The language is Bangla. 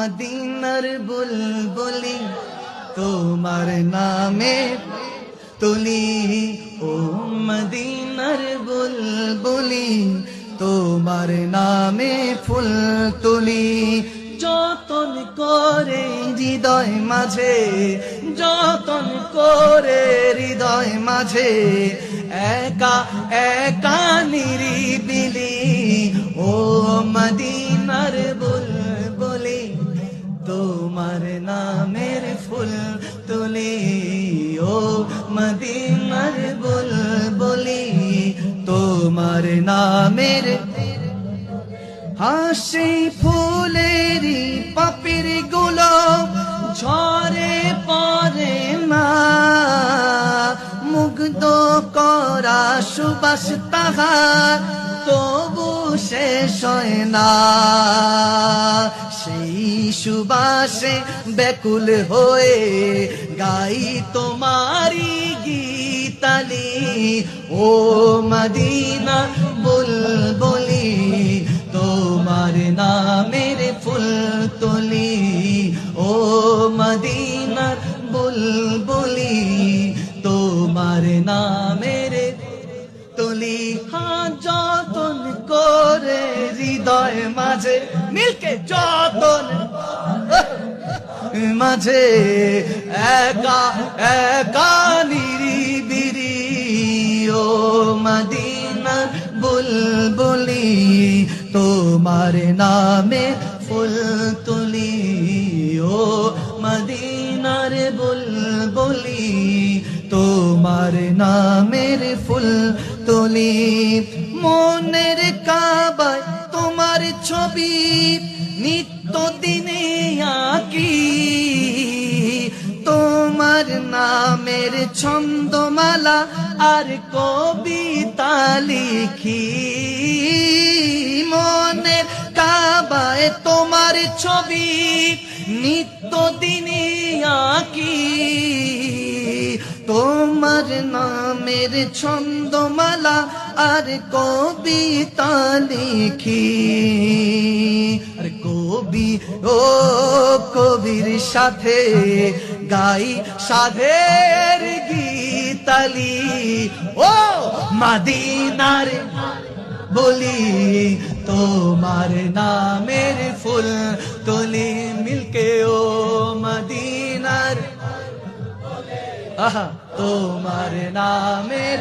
মদিনার বুলবুলি তোমার নামে তুলি, ও মদিনার বুলবুলি তোমার নামে ফুল তুলি। যতন করে হৃদয় মাঝে, যতন করে হৃদয় মাঝে, একা একা নিরিবিলি, ও মদিনার বুলবুলি তোমার নামের ফুল তুলি, ও মদিনার বুলবুলি তোমার নামের। হাসি ফুলেরই পাপড়ি গুলো ঝরে পড়ে না, মুগ্ধ করা সুবাস তাহার তবু শেষ হয় না। সেই সুবাসে ব্যাকুল হয়ে গাই তোমারি গীতালি, ও মদিনা বুলবুলি তোমার নামের ফুল তুলি, ও মদিনার বুলবুলি তোমার নামের তুলি। যতন করে হৃদয় মাঝে, মিলকে যতন মাঝে, একা একা নিরিবিরি, ও মদিনার বুলবুলি তোমার নামে ফুল তুলি, ও মদিনার বুলবুলি তোমার নামের ফুল তুলি। মনের কাবায় তোমার ছবি নিত্য দিনে আঁকি, তোমার নামের ছন্দমালা আর কবিতা লিখি। মনের কাবায় তোমার ছবি নিত্য দিনে আঁকি, তোমার নামের ছন্দমালা আর কবিতা লিখি। আর কবি ও কবির সাথে গাই সাধের গীতালি, ও মদিনার বলি তোমার নামের ফুল তুলি। মিলকে ও মদিনার, আহা তোমার নামের